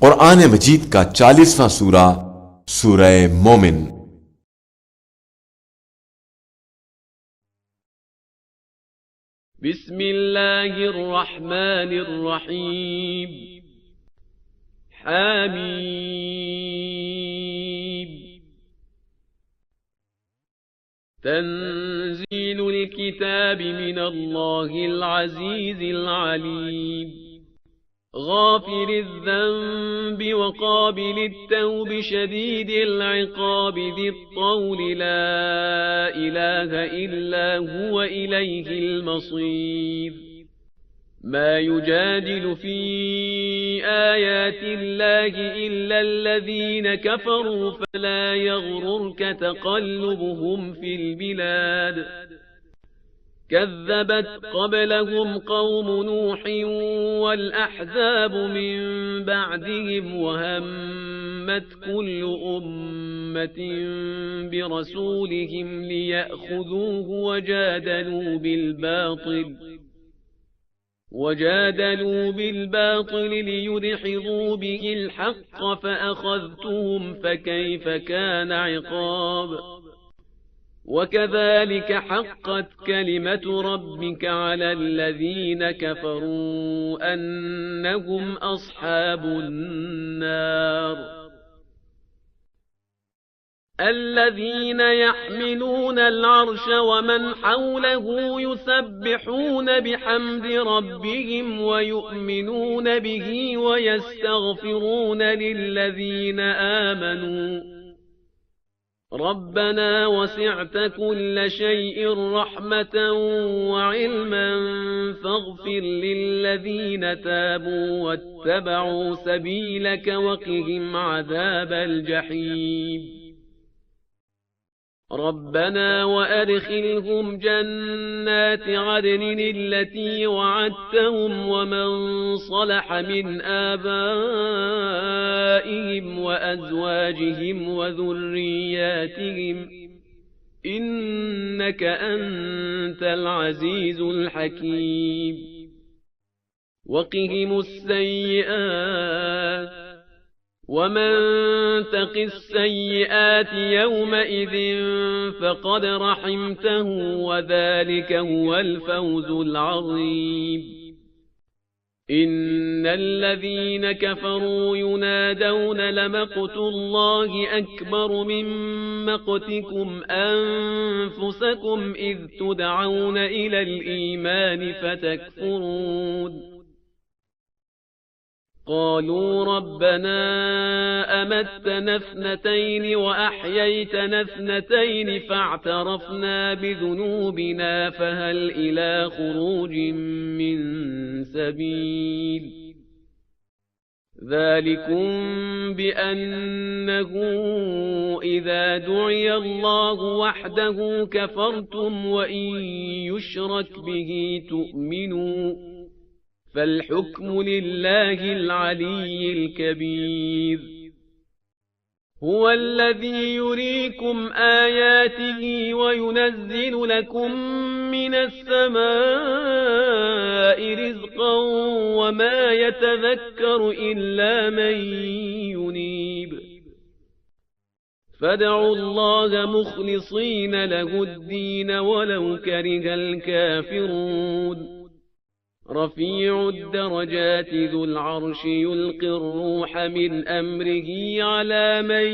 कुरान मजीद का 40वां सूरा सूरह मोमिन। बिस्मिल्लाहिर्रहमानिर्रहीम। हामीम। तंजीलुल किताबि मिनल्लाहिल अज़ीज़िल अलीम। गाफिरिज़ ज़ंबि वक़ाबिलित तौब शदीदिल इक़ाब ज़ित्तौल ला इलाहा इल्ला हुवा इलैहिल मसीर। मा युजादिलु फ़ी आयातिल्लाहि इल्लल्लज़ीन कफ़रू फ़ला यग़रुरक तक़ल्लुबुहुम फ़िल बिलाद। كذبت قبلهم قوم نوح والأحزاب من بعدهم وهمت كل أمة برسولهم ليأخذوه وجادلوا بالباطل ليدحضوا به الحق فأخذتهم فكيف كان عقاب. وكذلك حقت كلمة ربك على الذين كفروا أنهم أصحاب النار. الذين يحملون العرش ومن حوله يسبحون بحمد ربهم ويؤمنون به ويستغفرون للذين آمنوا ربنا وسعت كل شيء رحمة وعلما فاغفر للذين تابوا واتبعوا سبيلك وقهم عذاب الجحيم. ربنا وأدخلهم جنات عدن التي وعدتهم ومن صلح من آبائهم وأزواجهم وذرياتهم إنك أنت العزيز الحكيم. وقهم السيئات ومن تق السيئات يومئذ فقد رحمته وذلك هو الفوز العظيم. إن الذين كفروا ينادون لمقت الله أكبر من مقتكم أنفسكم إذ تدعون إلى الإيمان فتكفرون. قالوا ربنا أمتنا اثنتين وأحييتنا اثنتين فاعترفنا بذنوبنا فهل إلى خروج من سبيل. ذلكم بأنه إذا دعي الله وحده كفرتم وإن يشرك به تؤمنوا فالحكم لله العلي الكبير. هو الذي يريكم آياته وينزل لكم من السماء رزقا وما يتذكر إلا من ينيب. فادعوا الله مخلصين له الدين ولو كره الكافرون. رفيع الدرجات ذو العرش يلقي الروح من أمره على من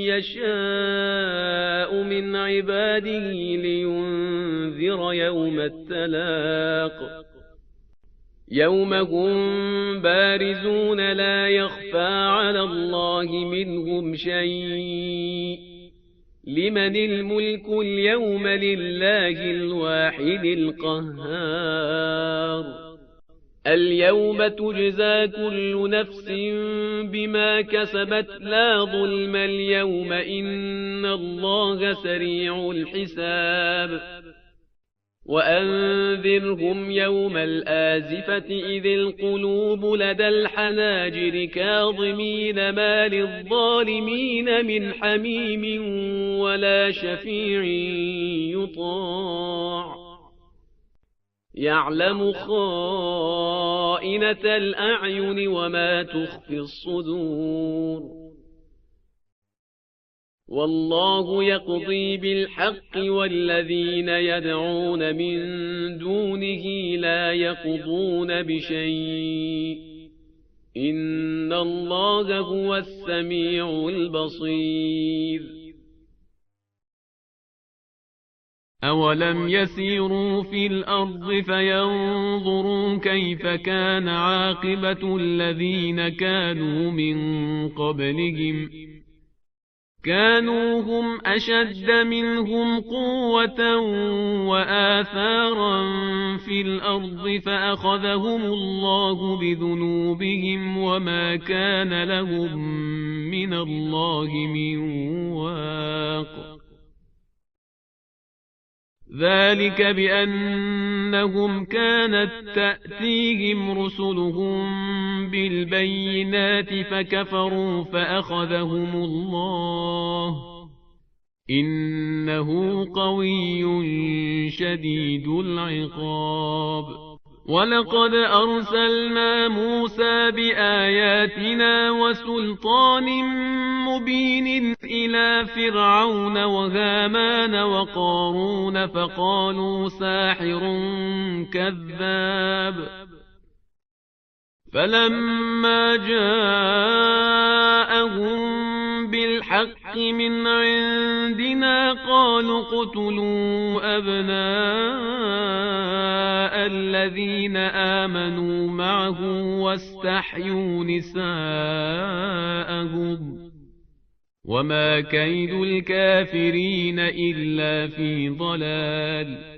يشاء من عباده لينذر يوم التلاق. يوم هم بارزون لا يخفى على الله منهم شيء. لمن الملك اليوم لله الواحد القهار. اليوم تجزى كل نفس بما كسبت لا ظلم اليوم إن الله سريع الحساب. وأنذرهم يوم الآزفة إذ القلوب لدى الحناجر كاظمين ما للظالمين من حميم ولا شفيع يطاع. يعلم خائنة الأعين وما تخفي الصدور والله يقضي بالحق والذين يدعون من دونه لا يقضون بشيء إن الله هو السميع البصير أولم يسيروا في الأرض فينظروا كيف كان عاقبة الذين كانوا من قبلهم كانوا هم أشد منهم قوة وآثارا في الأرض فأخذهم الله بذنوبهم وما كان لهم من الله من واق ذلك بأنهم كانت تأتيهم رسلهم بالبينات فكفروا فأخذهم الله إنه قوي شديد العقاب ولقد أرسلنا موسى بآياتنا وسلطان مبين إلى فرعون وهامان وقارون فقالوا ساحر كذاب فلما جاءهم بالحق من عندنا قالوا اقتلوا أبناء الذين آمنوا معه واستحيوا نساءهم وما كيد الكافرين إلا في ضلال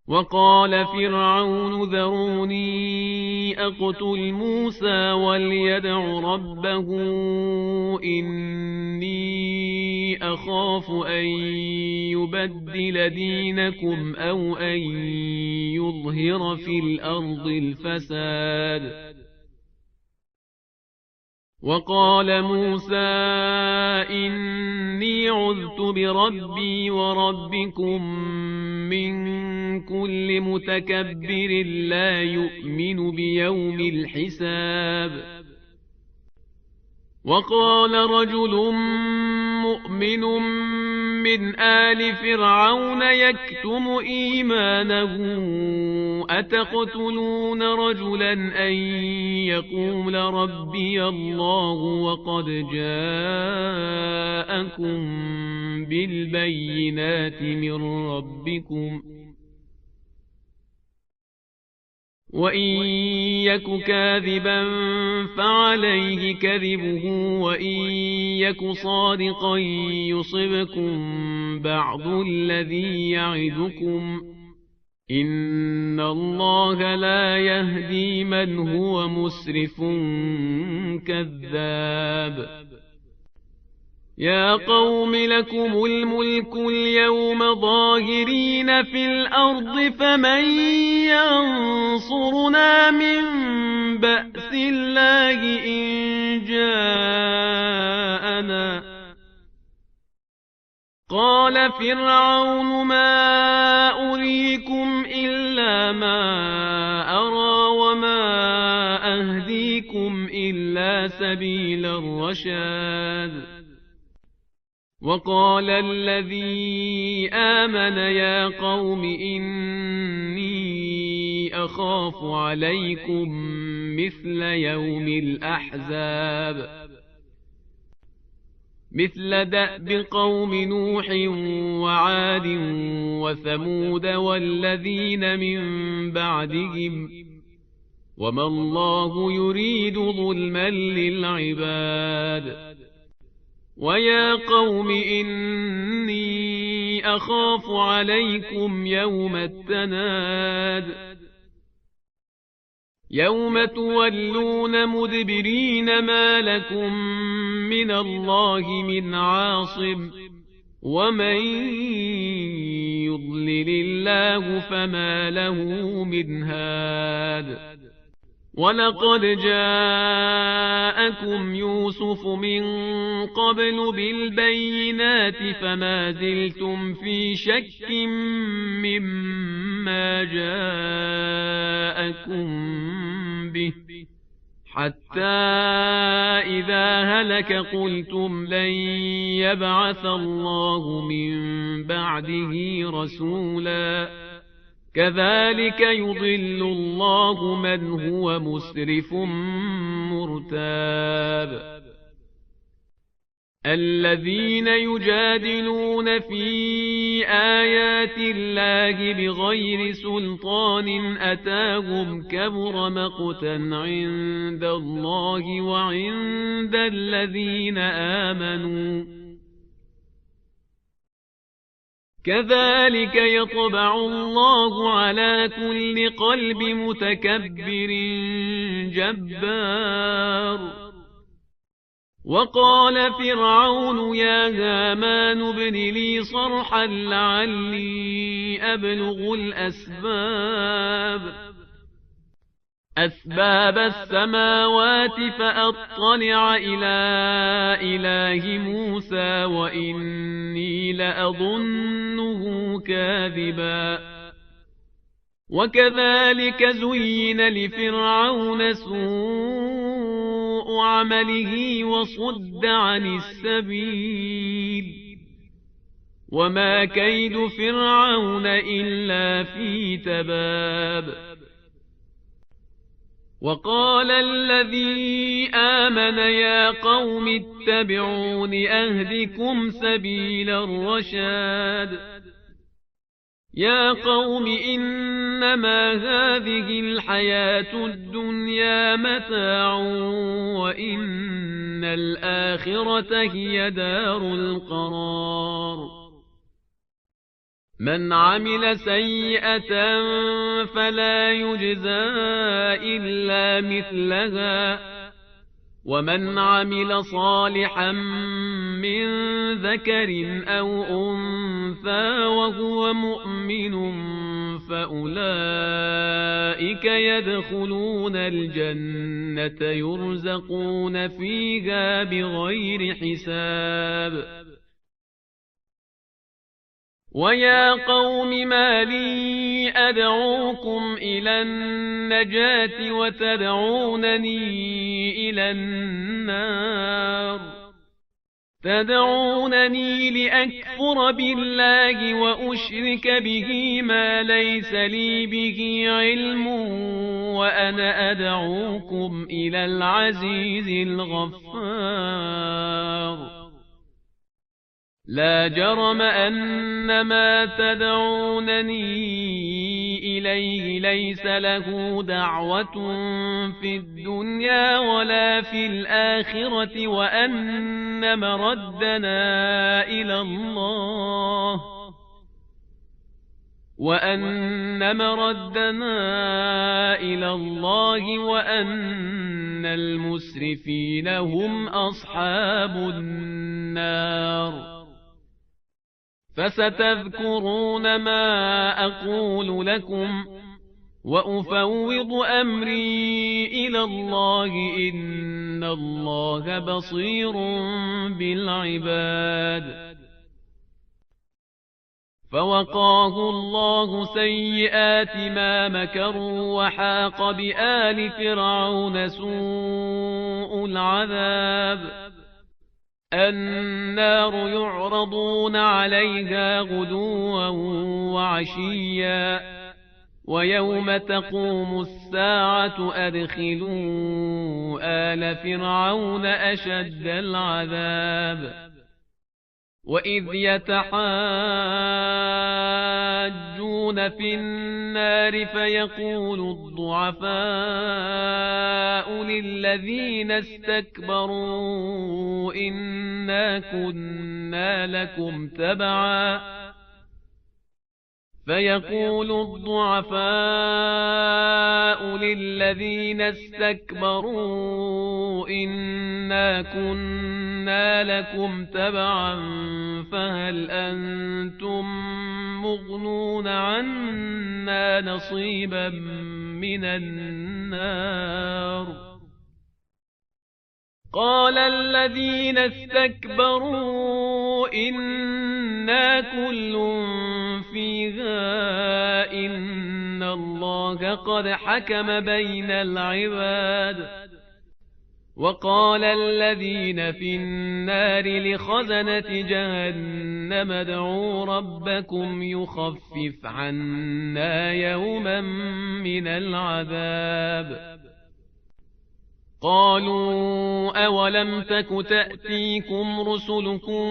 وقال فرعون ذروني أقتل موسى وليدع ربه إني أخاف أن يبدل دينكم أو أن يظهر في الأرض الفساد وقال موسى إني عذت بربي وربكم من كل متكبر لا يؤمن بيوم الحساب وقال رجل مؤمن من آل فرعون يكتم إيمانه أتقتلون رجلا أن يقول ربي الله وقد جاءكم بالبينات من ربكم وإن يك كاذبا فعليه كذبه وإن يك صادقا يصبكم بعض الذي يعدكم إن الله لا يهدي من هو مسرف كذاب يا قوم لكم الملك اليوم ظاهرين في الأرض فمن ينصرنا من بأس الله إن جاءنا قال فرعون ما أريكم إلا ما أرى وما أهديكم إلا سبيل الرشاد وقال الذي آمن يا قوم إني أخاف عليكم مثل يوم الأحزاب مثل دأب قوم نوح وعاد وثمود والذين من بعدهم وما الله يريد ظلما للعباد ويا قوم إني أخاف عليكم يوم التناد يوم تولون مدبرين ما لكم من الله من عاصم ومن يضلل الله فما له من هاد ولقد جاءكم يوسف من قبل بالبينات فما زلتم في شك مما جاءكم به حتى إذا هلك قلتم لن يبعث الله من بعده رسولا كذلك يضل الله من هو مسرف مرتاب الذين يجادلون في آيات الله بغير سلطان أتاهم كبر مقتا عند الله وعند الذين آمنوا كذلك يطبع الله على كل قلب متكبر جبار وقال فرعون يا هامان ابن لي صرحا لعلي أبلغ أسباب السماوات فأطلع إلى إله موسى وإني لأظنه كاذبا وكذلك زين لفرعون سوء عمله وصد عن السبيل وما كيد فرعون إلا في تباب وقال الذي آمن يا قوم اتبعون أهدكم سبيل الرشاد يا قوم إنما هذه الحياة الدنيا متاع وإن الآخرة هي دار القرار من عمل سيئة فلا يجزى إلا مثلها ومن عمل صالحا من ذكر أو أنثى وهو مؤمن فأولئك يدخلون الجنة يرزقون فيها بغير حساب ويا قوم ما لي أدعوكم إلى النجاة وتدعونني إلى النار تدعونني لأكفر بالله وأشرك به ما ليس لي به علم وأنا أدعوكم إلى العزيز الغفار لا جرم أن ما تدعونني إليه ليس له دعوة في الدنيا ولا في الآخرة وأن مردنا إلى الله وأن المسرفين هم أصحاب النار فستذكرون ما أقول لكم وأفوض أمري إلى الله إن الله بصير بالعباد فوقاه الله سيئات ما مكروا وحاق بآل فرعون سوء العذاب النار يعرضون عليها غدوا وعشيا ويوم تقوم الساعة أدخلوا آل فرعون أشد العذاب وإذ يتحاجون في النار فيقول الضعفاء للذين استكبروا إنا كنا لكم تبعا فهل أنتم مغنون عنا نصيبا من النار قال الذين استكبروا إنا كل فيها إن الله قد حكم بين العباد. وقال الذين في النار لخزنة جهنم ادعوا ربكم يخفف عنا يوما من العذاب. قالوا أولم تك تأتيكم رسلكم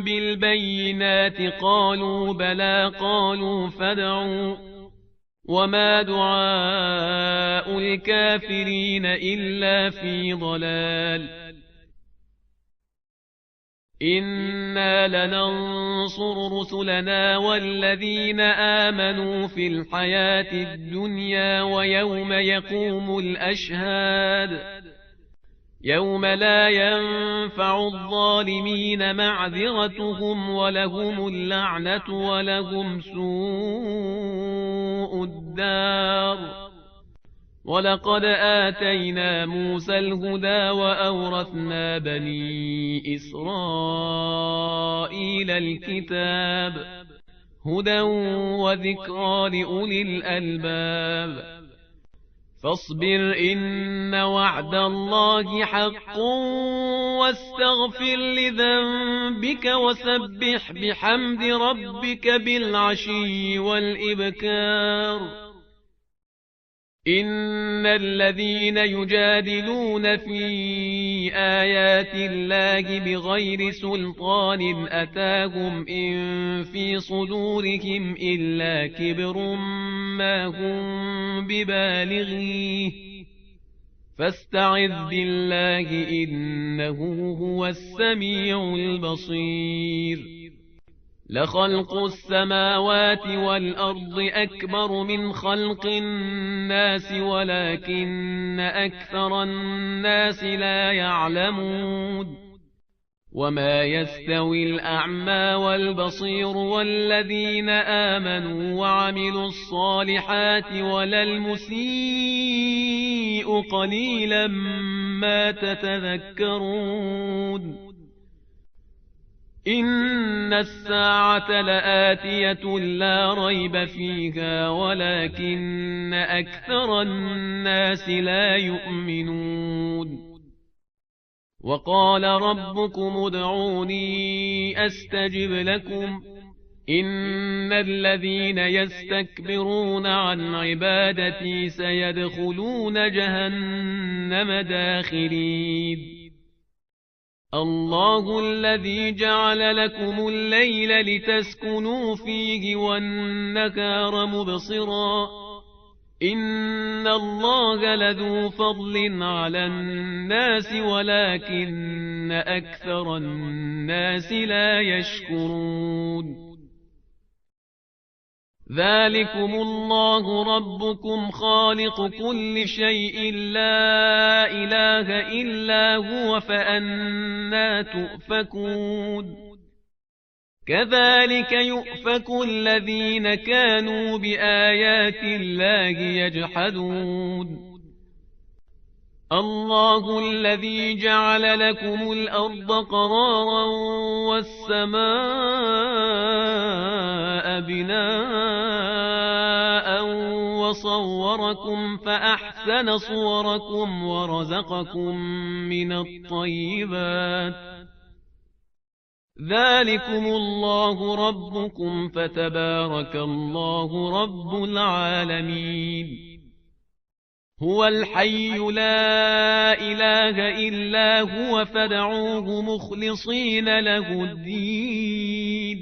بالبينات قالوا بلى قالوا فادعوا وما دعاء الكافرين إلا في ضلال. إنا لننصر رسلنا والذين آمنوا في الحياة الدنيا ويوم يقوم الأشهاد يوم لا ينفع الظالمين معذرتهم ولهم اللعنة ولهم سوء الدار. ولقد آتينا موسى الهدى وأورثنا بني إسرائيل الكتاب هدى وذكرى لأولي الألباب. فاصبر إن وعد الله حق واستغفر لذنبك وسبح بحمد ربك بالعشي والإبكار. إن الذين يجادلون في آيات الله بغير سلطان أتاهم إن في صدورهم إلا كبر ما هم ببالغيه فاستعذ بالله إنه هو السميع البصير. لخلق السماوات والأرض أكبر من خلق الناس ولكن أكثر الناس لا يعلمون. وما يستوي الأعمى والبصير والذين آمنوا وعملوا الصالحات ولا المسيء قليلا ما تتذكرون. إن الساعة لآتية لا ريب فيها ولكن أكثر الناس لا يؤمنون. وقال ربكم ادعوني أستجب لكم إن الذين يستكبرون عن عبادتي سيدخلون جهنم داخرين. الله الذي جعل لكم الليل لتسكنوا فيه والنهار مبصرا إن الله لذو فضل على الناس ولكن أكثر الناس لا يشكرون. ذلكم الله ربكم خالق كل شيء لا إله إلا هو فأنى تؤفكون. كذلك يؤفك الذين كانوا بآيات الله يجحدون. الله الذي جعل لكم الأرض قرارا والسماء بناء وصوركم فأحسن صوركم ورزقكم من الطيبات. ذلكم الله ربكم فتبارك الله رب العالمين. هو الحي لا إله إلا هو فادعوه مخلصين له الدين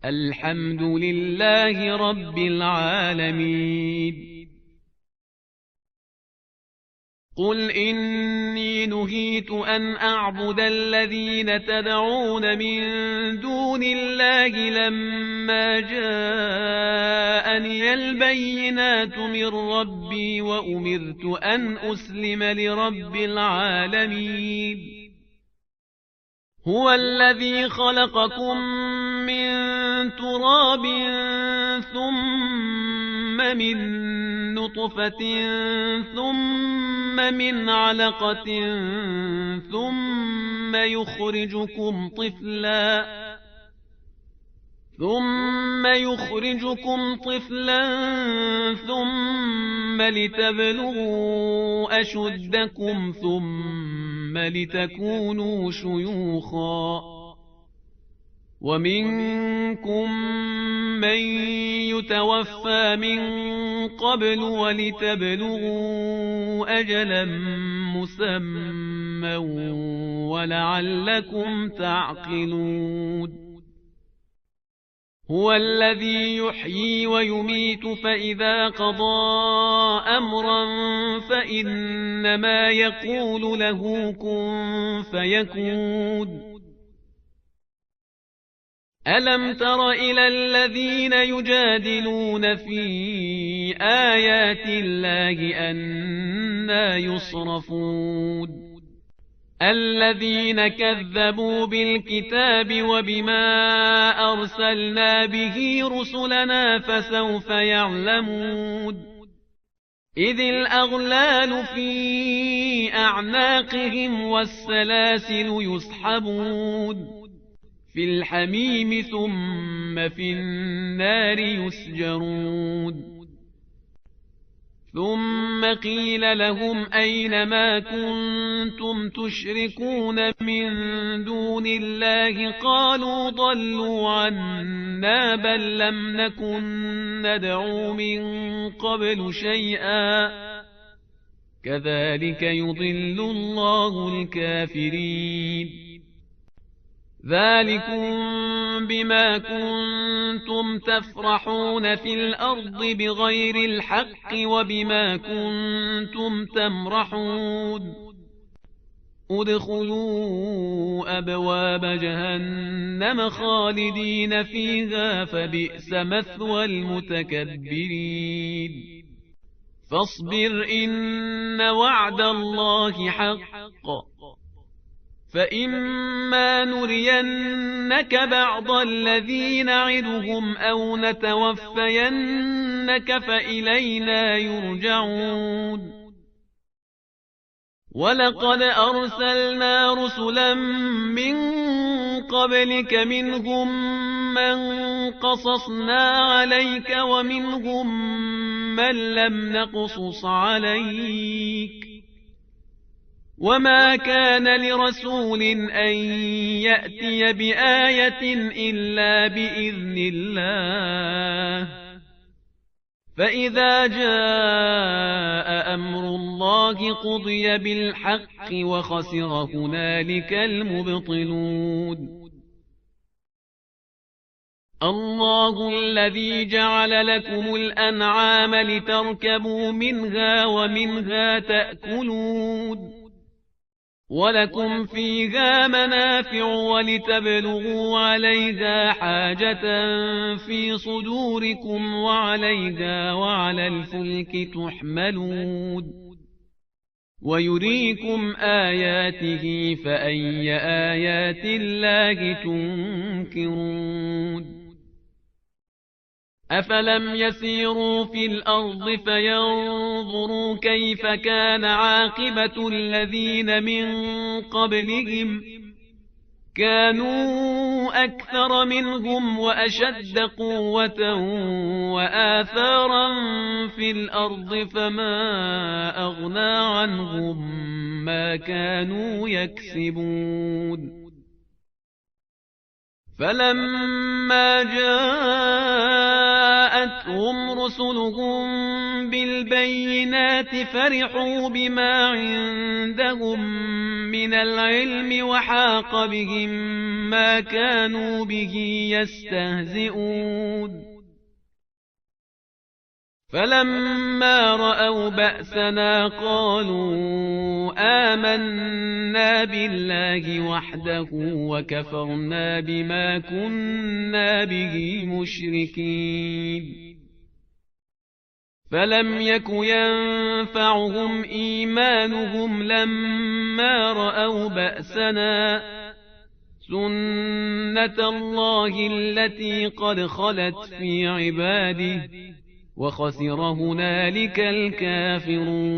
الحمد لله رب العالمين. قل إني نهيت أن أعبد الذين تدعون من دون الله لما جاءني البينات من ربي وأمرت أن أسلم لرب العالمين. هو الذي خلقكم من تراب ثم من نطفة نطفة ثم من علقة ثم يخرجكم طفلا ثم لتبلغوا أشدكم ثم لتكونوا شيوخا ومنكم من يتوفى من قبل ولتبلغوا أجلا مسمى ولعلكم تعقلون هو الذي يحيي ويميت فإذا قضى أمرا فإنما يقول له كن فيكون ألم تر إلى الذين يجادلون في آيات الله أنى يصرفون الذين كذبوا بالكتاب وبما أرسلنا به رسلنا فسوف يعلمون إذ الأغلال في أعناقهم والسلاسل يسحبون في الحميم ثم في النار يسجرون ثم قيل لهم أين ما كنتم تشركون من دون الله قالوا ضلوا عنا بل لم نكن ندعو من قبل شيئا كذلك يضل الله الكافرين ذلكم بما كنتم تفرحون في الأرض بغير الحق وبما كنتم تمرحون ادخلوا أبواب جهنم خالدين فيها فبئس مثوى المتكبرين فاصبر إن وعد الله حق فإما نرينك بعض الذي نعدهم أو نتوفينك فإلينا يرجعون ولقد أرسلنا رسلا من قبلك منهم من قصصنا عليك ومنهم من لم نقصص عليك وما كان لرسول أن يأتي بآية إلا بإذن الله فإذا جاء أمر الله قضي بالحق وخسر هنالك المبطلون الله الذي جعل لكم الأنعام لتركبوا منها ومنها تأكلون ولكم فيها منافع ولتبلغوا عليها حاجة في صدوركم وعليها وعلى الفلك تحملون ويريكم آياته فأي آيات الله تنكرون أفلم يسيروا في الأرض فينظروا كيف كان عاقبة الذين من قبلهم كانوا أكثر منهم وأشد قوة وآثارا في الأرض فما أغنى عنهم ما كانوا يكسبون فلما جاءتهم رسلهم بالبينات فرحوا بما عندهم من العلم وحاق بهم ما كانوا به يستهزئون فلما رأوا بأسنا قالوا آمنا بالله وحده وكفرنا بما كنا به مشركين فلم يك ينفعهم إيمانهم لما رأوا بأسنا سنة الله التي قد خلت في عباده وخسر هنالك الكافرون.